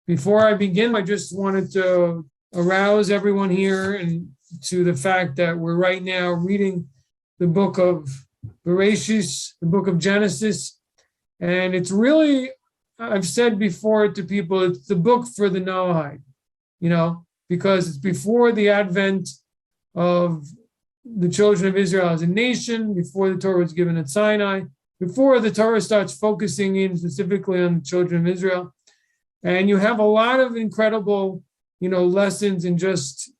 Before I begin, I just wanted to arouse everyone here and to the fact that we're right now reading the book of Bereshis, the book of Genesis. And it's really, I've said before to people, it's the book for the Noahide, because it's before the advent of the children of Israel as a nation, before the Torah was given at Sinai, before the Torah starts focusing in specifically on the children of Israel. And you have a lot of incredible, lessons in just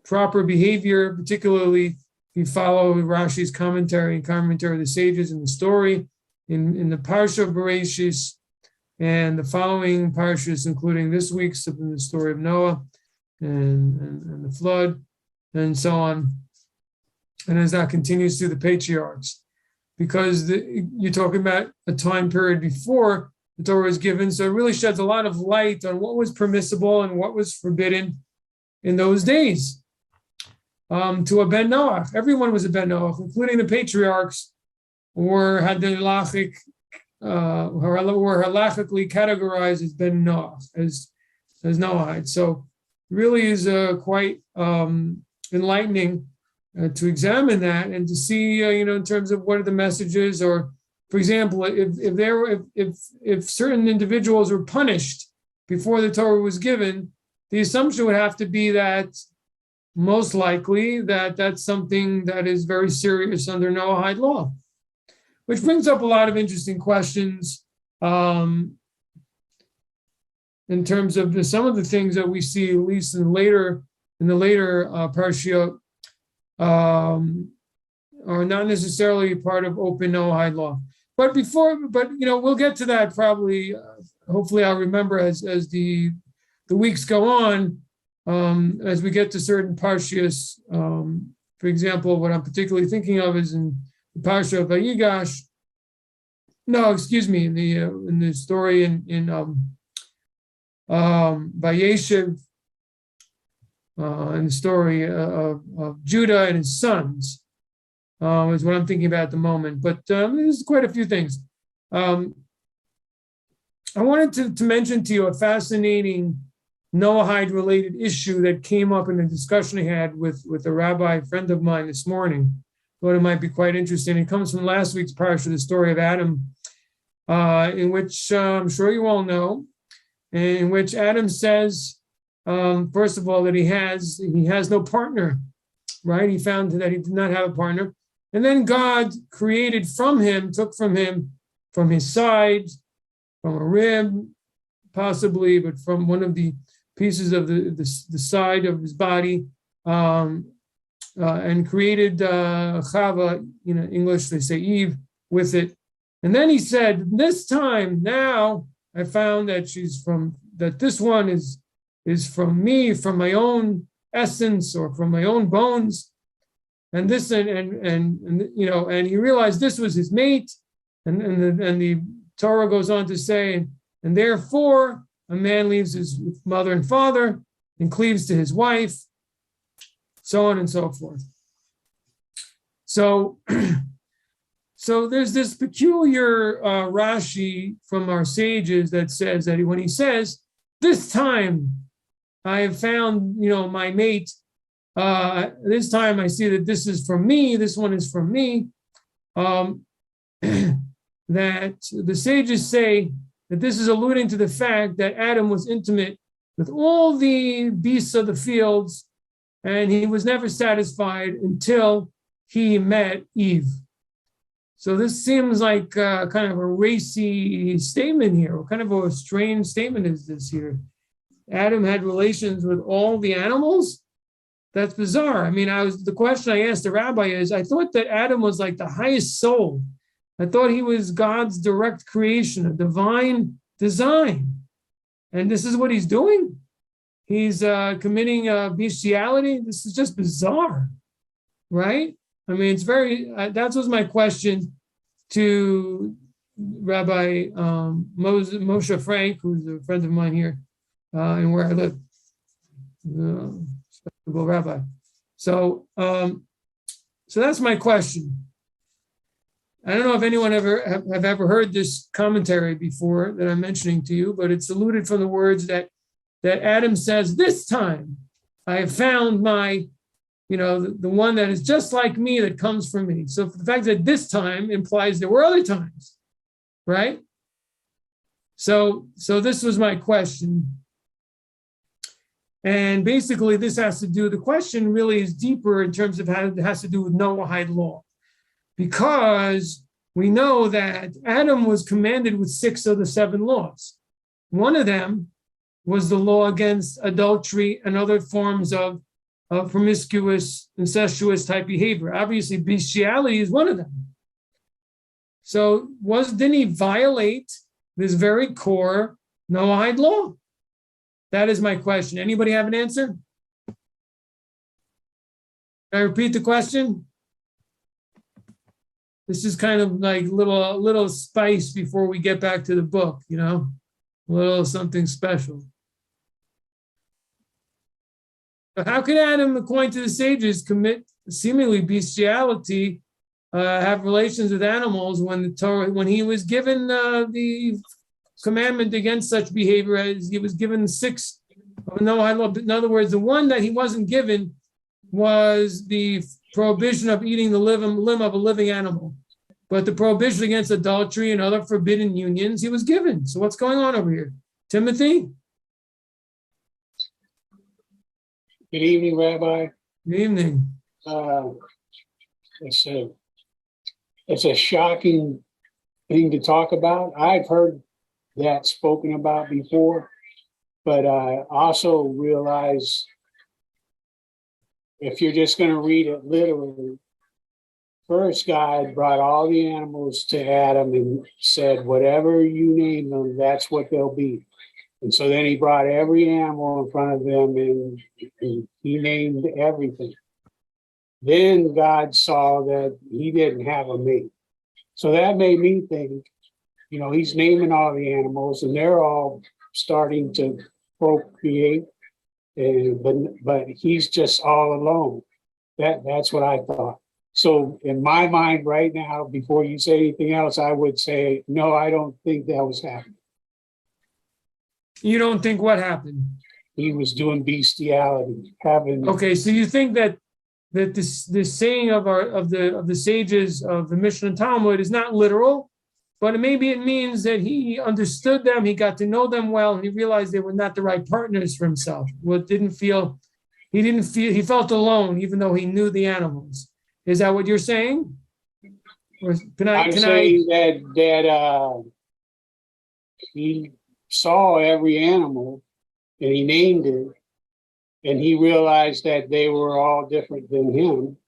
proper behavior, particularly if you follow Rashi's commentary of the sages in the story, in the Parsha of Bereshis, and the following Parshas, including this week's, in the story of Noah and the flood, and so on. And as that continues through the patriarchs, because you're talking about a time period before the Torah was given, so it really sheds a lot of light on what was permissible and what was forbidden in those days. To a ben Noach, everyone was a ben Noach, including the patriarchs, had the halachic, were halachically categorized as ben Noach, as Noahide. So it really is quite enlightening to examine that and to see, in terms of what are the messages, or, for example, if certain individuals were punished before the Torah was given, the assumption would have to be that most likely that's something that is very serious under Noahide law, which brings up a lot of interesting questions in terms of some of the things that we see, at least in the later Parshiot, are not necessarily part of open Noahide law. But we'll get to that probably. Hopefully, I'll remember as the weeks go on, as we get to certain parshias. For example, what I'm particularly thinking of is in the parsha of Vayigash. No, excuse me, in the story in Vayeshev, in the story of Judah and his sons. Is what I'm thinking about at the moment. But there's quite a few things. I wanted to mention to you a fascinating Noahide-related issue that came up in a discussion I had with a rabbi friend of mine this morning. Thought it might be quite interesting. It comes from last week's parsha, the story of Adam, in which I'm sure you all know, in which Adam says, first of all, that he has no partner, right? He found that he did not have a partner. And then God created took from his side, from a rib, possibly, but from one of the pieces of the side of his body, and created Chava, English they say Eve, with it. And then he said, this time now I found that this one is from me, from my own essence or from my own bones. And this and he realized this was his mate, and the Torah goes on to say, and therefore a man leaves his mother and father and cleaves to his wife, so on and so forth. So there's this peculiar Rashi from our sages that says that when he says, this time I have found, my mate, this time I see that this is from me, this one is from me, that the sages say that this is alluding to the fact that Adam was intimate with all the beasts of the fields, and he was never satisfied until he met Eve. So this seems like kind of a racy statement here. What kind of a strange statement is this here? Adam had relations with all the animals? That's bizarre. I mean, the question I asked the rabbi is, I thought that Adam was like the highest soul. I thought he was God's direct creation, a divine design. And this is what he's doing? He's committing bestiality? This is just bizarre, right? I mean, it's that was my question to Rabbi Moshe Frank, who's a friend of mine here and where I live. Rabbi. So that's my question. I don't know if anyone have ever heard this commentary before that I'm mentioning to you, but it's alluded from the words that Adam says, "This time I have found my, the one that is just like me that comes from me." So the fact that this time implies there were other times, right? So this was my question. And basically this has to do, the question really is deeper in terms of how it has to do with Noahide law. Because we know that Adam was commanded with 6 of the 7 laws. One of them was the law against adultery and other forms of promiscuous, incestuous type behavior. Obviously, bestiality is one of them. So didn't he violate this very core Noahide law? That is my question. Anybody have an answer? Can I repeat the question? This is kind of like little spice before we get back to the book, a little something special. But how could Adam, according to the sages, commit seemingly bestiality, have relations with animals when he was given the commandment against such behavior, as he was given 6 of Noahide law? In other words, the one that he wasn't given was the prohibition of eating the limb of a living animal. But the prohibition against adultery and other forbidden unions he was given. So what's going on over here? Timothy? Good evening, Rabbi. Good evening. It's a shocking thing to talk about. I've heard that spoken about before, but I also realize if you're just going to read it literally, first God brought all the animals to Adam and said, whatever you name them, that's what they'll be. And so then he brought every animal in front of them and he named everything. Then God saw that he didn't have a mate. So that made me think, he's naming all the animals and they're all starting to procreate, but he's just all alone. That's what I thought. So in my mind right now, before you say anything else, I would say, no, I don't think that was happening. You don't think what happened? He was doing bestiality, having. Okay, so you think that this saying of the sages of the Mishnah and Talmud is not literal, but maybe it means that he understood them, he got to know them well, and he realized they were not the right partners for himself. He felt alone, even though he knew the animals. Is that what you're saying? Or I'm saying that he saw every animal and he named it, and he realized that they were all different than him.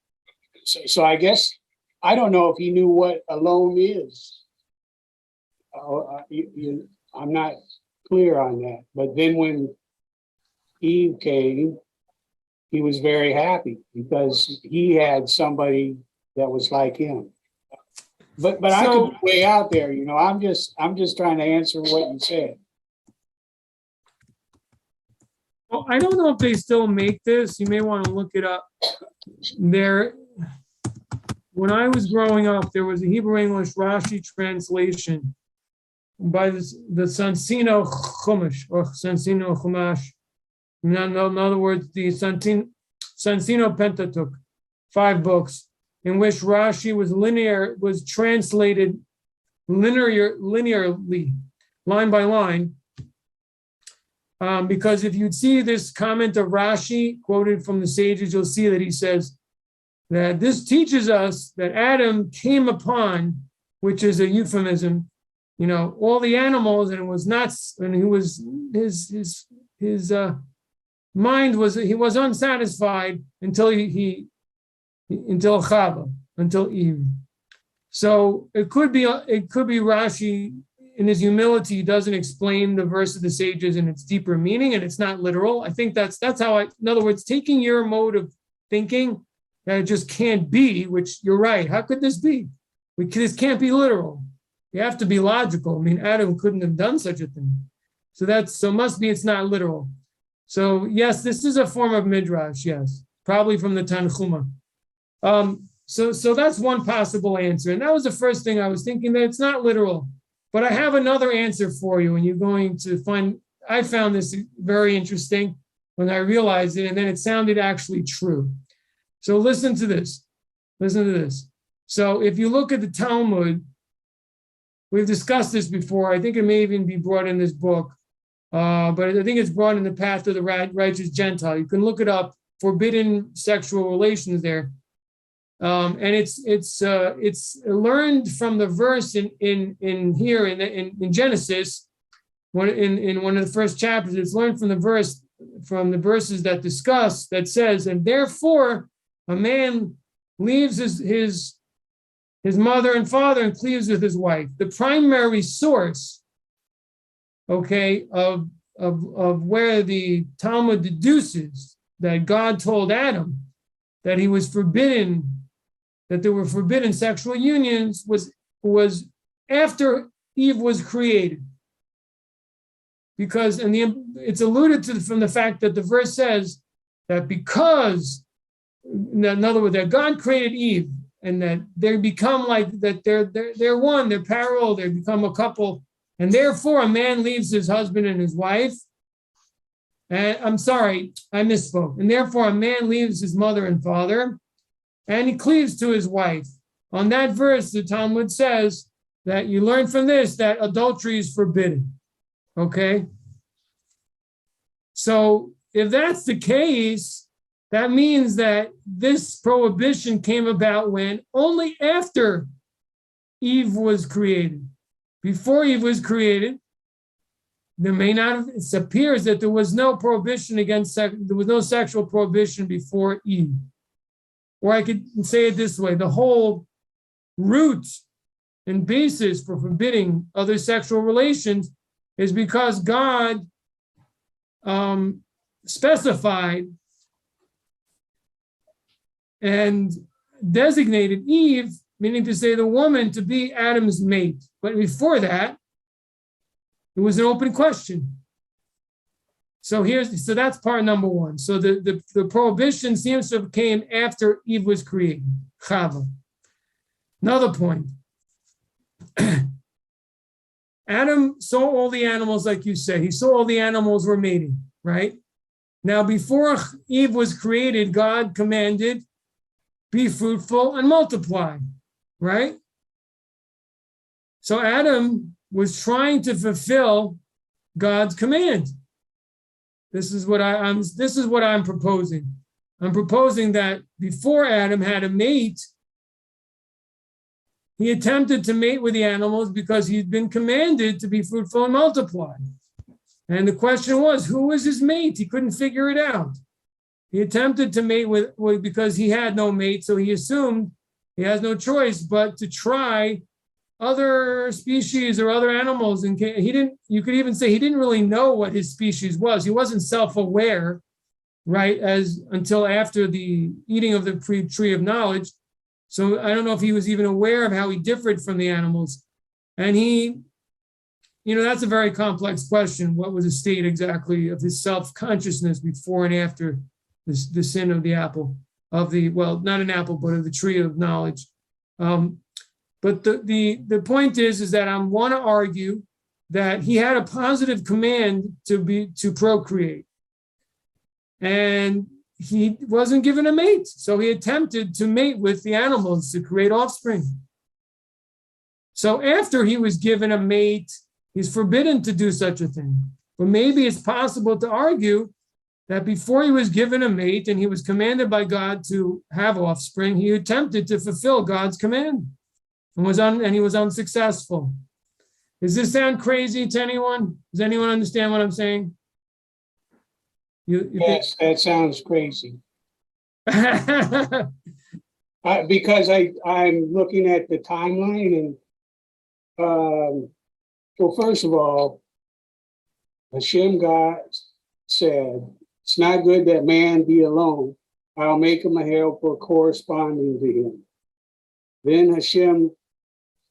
So I guess, I don't know if he knew what alone is. I'm not clear on that. But then when Eve came, he was very happy because he had somebody that was like him. But I could be way out there, I'm just trying to answer what you said. Well, I don't know if they still make this. You may want to look it up. When I was growing up, there was a Hebrew-English Rashi translation by the Sansino Chumash, or Sansino Chumash. In other words, the Sansino Pentateuch, 5 books, in which Rashi was translated linearly, line by line. Because if you'd see this comment of Rashi quoted from the sages, you'll see that he says that this teaches us that Adam came upon, which is a euphemism, all the animals, and it was not, and he was his mind was, he was unsatisfied until until Chava, until Eve. So it could be Rashi in his humility doesn't explain the verse of the sages in its deeper meaning, and it's not literal. I think that's how in other words, taking your mode of thinking that it just can't be, which you're right. How could this be? This can't be literal. You have to be logical. I mean, Adam couldn't have done such a thing. So must be it's not literal. So yes, this is a form of midrash. Yes, probably from the Tanchuma. so that's one possible answer. And that was the first thing I was thinking, that it's not literal. But I have another answer for you, and you're going to find, I found this very interesting when I realized it, and then it sounded actually true. So listen to this. Listen to this. So if you look at the Talmud, we've discussed this before. I think it may even be brought in this book, but I think it's brought in the Path of the Righteous Gentile. You can look it up, forbidden sexual relations there. And it's learned from the verse in here in Genesis, in one of the first chapters. It's learned from the verses that discuss, that says, and therefore a man leaves his mother and father and cleaves with his wife. The primary source, okay, of where the Talmud deduces that God told Adam that he was forbidden, that there were forbidden sexual unions, was after Eve was created. Because, and it's alluded to from the fact that the verse says that because, in other words, that God created Eve, and that they become like that, they're one, they're parallel, they become a couple, and therefore a man leaves his husband and his wife. And I'm sorry, I misspoke. And therefore a man leaves his mother and father, and he cleaves to his wife. On that verse, the Talmud says that you learn from this that adultery is forbidden. Okay? So if that's the case, that means that this prohibition came about when? Only after Eve was created. Before Eve was created, there may not have, it appears that there was no prohibition against sex, there was no sexual prohibition before Eve. Or I could say it this way, the whole root and basis for forbidding other sexual relations is because God specified and designated Eve, meaning to say the woman, to be Adam's mate. But before that, it was an open question. So that's part number one. So the prohibition seems to have came after Eve was created, Chava. Another point. Adam saw all the animals, like you said. He saw all the animals were mating, right? Now, before Eve was created, God commanded, be fruitful and multiply, right? So Adam was trying to fulfill God's command. This is what I'm proposing. I'm proposing that before Adam had a mate, he attempted to mate with the animals because he'd been commanded to be fruitful and multiply. And the question was, who was his mate? He couldn't figure it out. He attempted to mate with because he had no mate, so he assumed he has no choice but to try other species or other animals. And you could even say he didn't really know what his species was. He wasn't self-aware, right, until after the eating of the tree of knowledge. So I don't know if he was even aware of how he differed from the animals. And that's a very complex question. What was the state exactly of his self-consciousness before and after the sin of the apple, not an apple, but of the tree of knowledge. But the point is that I want to argue that he had a positive command to procreate. And he wasn't given a mate, so he attempted to mate with the animals to create offspring. So after he was given a mate, he's forbidden to do such a thing. But maybe it's possible to argue that before he was given a mate and he was commanded by God to have offspring, he attempted to fulfill God's command and he was unsuccessful. Does this sound crazy to anyone? Does anyone understand what I'm saying? Yes, that sounds crazy. Because Because I'm looking at the timeline and, well, first of all, Hashem God said, it's not good that man be alone. I'll make him a helper corresponding to him. Then Hashem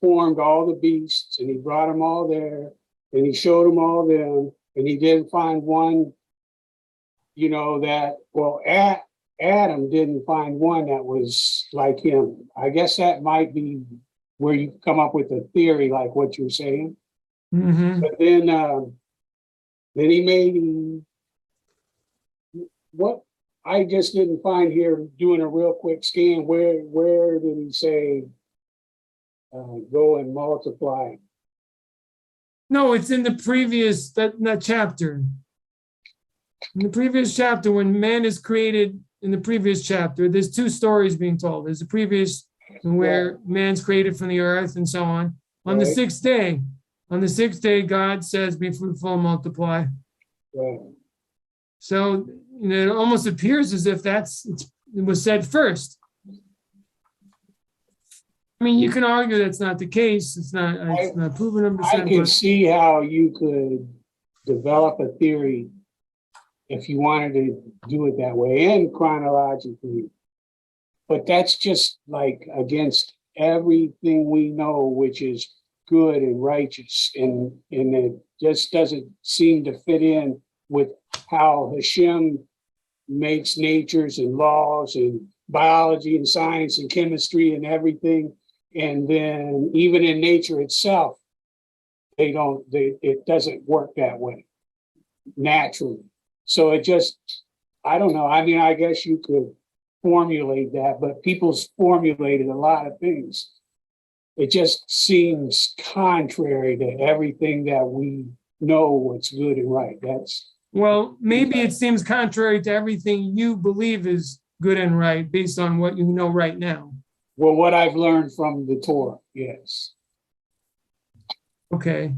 formed all the beasts and he brought them all there and he showed them all them and he didn't find one, Adam didn't find one that was like him. I guess that might be where you come up with a theory like what you're saying. Hmm. But then he made what I just didn't find here doing a real quick scan. Where did he say go and multiply? No, it's in the previous that chapter. In the previous chapter, when man is created, in the previous chapter, there's two stories being told. There's the previous where man's created from the earth and so on. On the Right. sixth day, God says, "Be fruitful and multiply." Right. So it almost appears as if it was said first. I mean, you can argue that's not the case. It's not proven 100%. I can see how you could develop a theory if you wanted to do it that way and chronologically. But that's just like against everything we know, which is good and righteous. And it just doesn't seem to fit in with how Hashem makes natures and laws and biology and science and chemistry and everything. And then even in nature itself, it doesn't work that way naturally. So I don't know. I mean, I guess you could formulate that, but people's formulated a lot of things. It just seems contrary to everything that we know what's good and right. Well, maybe it seems contrary to everything you believe is good and right based on what you know right now. Well, what I've learned from the Torah, yes. Okay.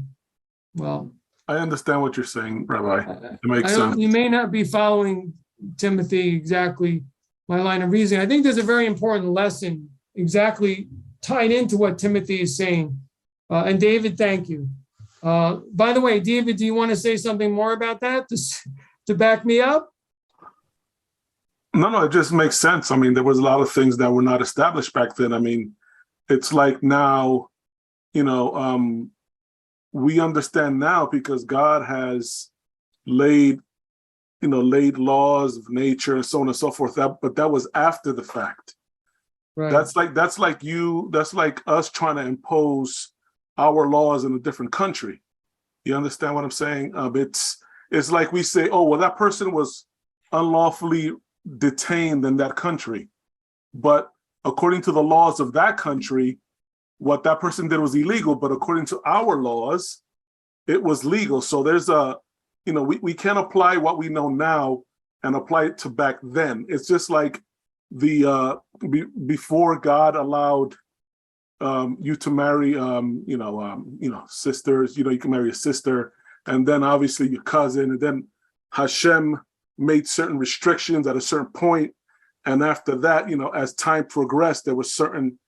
Well, I understand what you're saying, Rabbi. It makes sense. You may not be following, Timothy, exactly my line of reasoning. I think there's a very important lesson exactly tied into what Timothy is saying. And David, thank you. By the way, David, do you want to say something more about that to back me up? No, it just makes sense. I mean, there was a lot of things that were not established back then. I mean, it's like now, we understand now because God has laid laws of nature and so on and so forth. But that was after the fact. Right. That's like us trying to impose our laws in a different country. You understand what I'm saying? It's like we say, oh, well, that person was unlawfully detained in that country. But according to the laws of that country, what that person did was illegal. But according to our laws, it was legal. So there's we can't apply what we know now and apply it to back then. It's just like before God allowed you to marry, sisters. You can marry a sister, and then obviously your cousin, and then Hashem made certain restrictions at a certain point, and after that, as time progressed, there were certain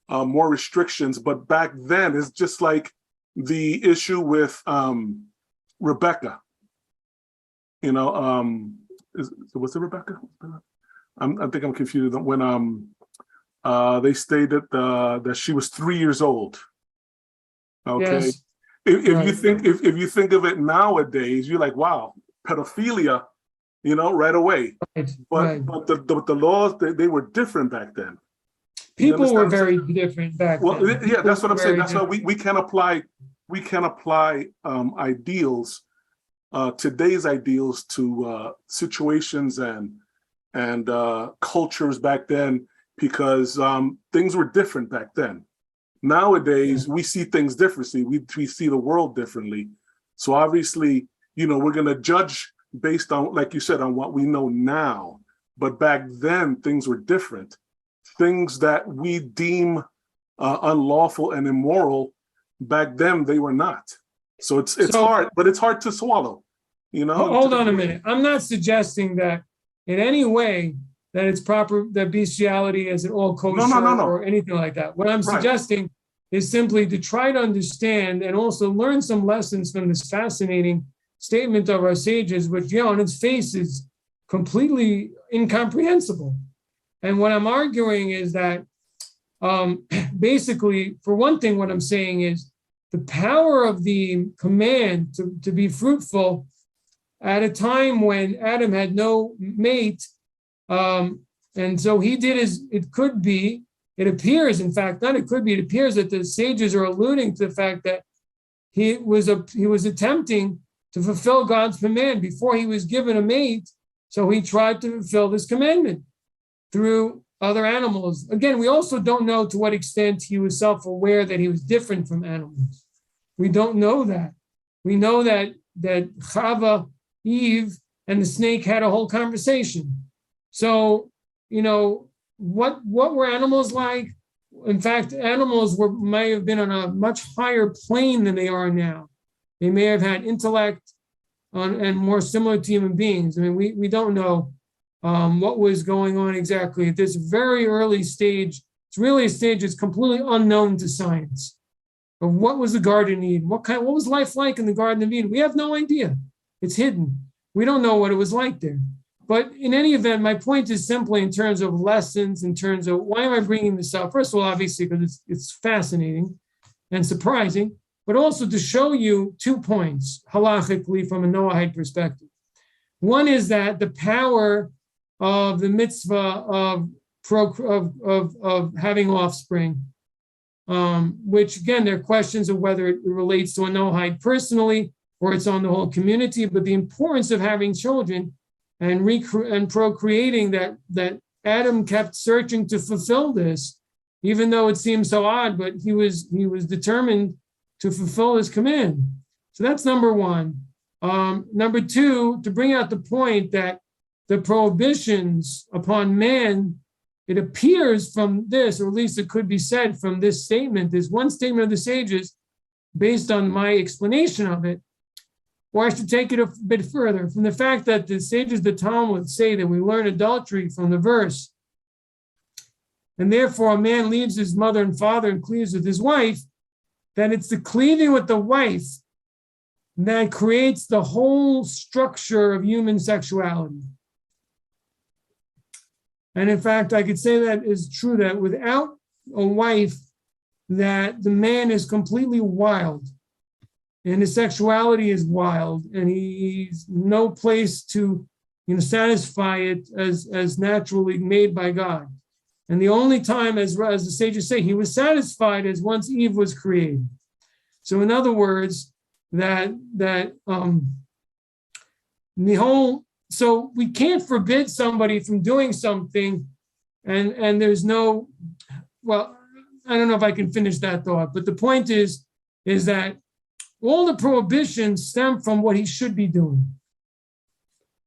more restrictions. But back then, it's just like the issue with Rebecca. Was it Rebecca? I think I'm confused. When they stated that she was 3 years old. Okay. Yes. If you think of it nowadays, you're like, wow, pedophilia, right away. Right. But the laws they were different back then. People were very different back then. Well, yeah, that's what I'm saying. That's why different. we can apply ideals, today's ideals to situations and cultures back then, because things were different back then. Nowadays, we see things differently. We see the world differently. So obviously, we're going to judge based on, like you said, on what we know now. But back then, things were different. Things that we deem unlawful and immoral, back then they were not. So it's hard, but it's hard to swallow. Hold on a minute. I'm not suggesting that in any way that it's proper, that bestiality is at all kosher No. or anything like that. What I'm suggesting is simply to try to understand and also learn some lessons from this fascinating statement of our sages, which, on its face is completely incomprehensible. And what I'm arguing is that basically, for one thing, what I'm saying is the power of the command to be fruitful at a time when Adam had no mate And so he did it appears, in fact, not it could be, it appears that the sages are alluding to the fact that he was attempting to fulfill God's command before he was given a mate. So he tried to fulfill this commandment through other animals. Again, we also don't know to what extent he was self-aware that he was different from animals. We don't know that. We know that Chava, Eve, and the snake had a whole conversation. So, what were animals like? In fact, animals may have been on a much higher plane than they are now. They may have had intellect and more similar to human beings. I mean, we don't know what was going on exactly at this very early stage. It's really a stage that's completely unknown to science. Of what was the Garden of Eden? What was life like in the Garden of Eden? We have no idea. It's hidden. We don't know what it was like there. But in any event, my point is simply in terms of lessons, in terms of why am I bringing this up? First of all, obviously, because it's fascinating and surprising, but also to show you 2 points, halachically, from a Noahide perspective. One is that the power of the mitzvah of having offspring, which again, there are questions of whether it relates to a Noahide personally or it's on the whole community, but the importance of having children and procreating, that Adam kept searching to fulfill this, even though it seems so odd, but he was determined to fulfill his command. So that's number one. Number two, to bring out the point that the prohibitions upon man, it appears from this, or at least it could be said from this statement, there's one statement of the sages based on my explanation of it, or I should take it a bit further, from the fact that the sages of the Talmud say that we learn adultery from the verse, and therefore a man leaves his mother and father and cleaves with his wife, that it's the cleaving with the wife that creates the whole structure of human sexuality. And in fact, I could say that is true, that without a wife, that the man is completely wild and his sexuality is wild, and he's no place to satisfy it as naturally made by God. And the only time, as the sages say, he was satisfied as once Eve was created. So in other words, so we can't forbid somebody from doing something, and there's no, well, I don't know if I can finish that thought, but the point is that all the prohibitions stem from what he should be doing.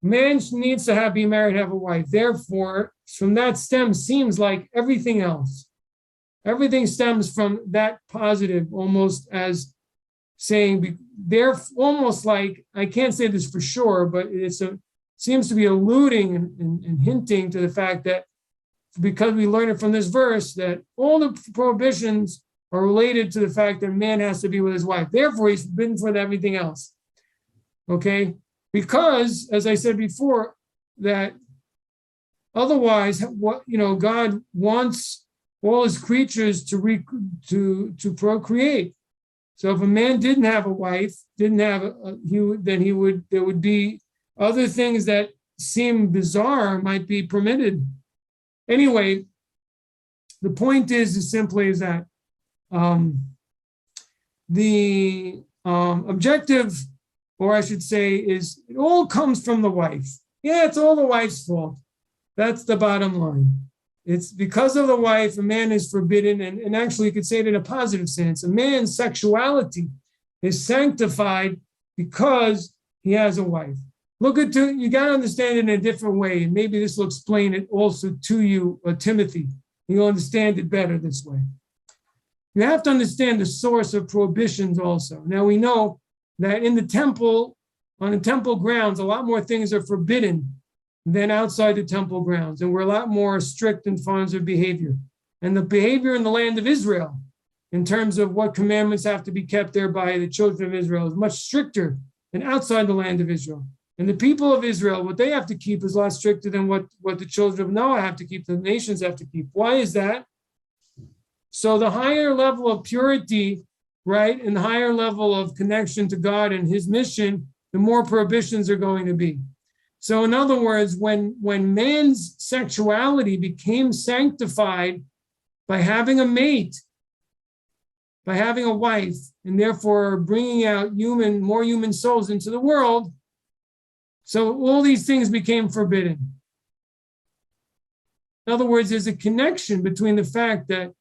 Man needs to be married, have a wife. Therefore, from that seems like everything else. Everything stems from that positive, almost as saying, they're almost like, I can't say this for sure, but seems to be alluding and hinting to the fact that because we learn it from this verse, that all the prohibitions are related to the fact that man has to be with his wife. Therefore, he's forbidden for everything else. Okay? Because, as I said before, that otherwise, God wants all his creatures to procreate. So if a man didn't have a wife, there would be other things that seem bizarre might be permitted. Anyway, the point is simply that the objective, or I should say, is it all comes from the wife. Yeah, it's all the wife's fault. That's the bottom line. It's because of the wife, a man is forbidden, and actually you could say it in a positive sense. A man's sexuality is sanctified because he has a wife. You got to understand it in a different way, and maybe this will explain it also to you, Timothy. You'll understand it better this way. You have to understand the source of prohibitions also. Now we know that in the temple, on the temple grounds, a lot more things are forbidden than outside the temple grounds, and we're a lot more strict in terms of behavior. And the behavior in the land of Israel, in terms of what commandments have to be kept there by the children of Israel, is much stricter than outside the land of Israel. And the people of Israel, what they have to keep is a lot stricter than what the children of Noah have to keep, the nations have to keep. Why is that? So the higher level of purity, right, and the higher level of connection to God and his mission, the more prohibitions are going to be. So in other words, when man's sexuality became sanctified by having a mate, by having a wife, and therefore bringing out more human souls into the world, so all these things became forbidden. In other words, there's a connection between the fact that,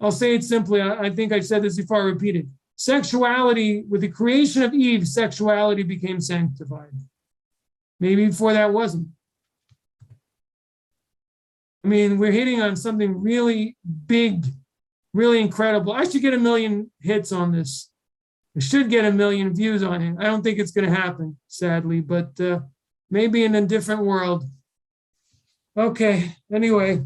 I'll say it simply, I think I said this before, I repeat it. Sexuality, with the creation of Eve, sexuality became sanctified. Maybe before that wasn't. I mean, we're hitting on something really big, really incredible. I should get 1 million hits on this. I should get 1 million views on it. I don't think it's going to happen, sadly, but maybe in a different world. Okay, anyway,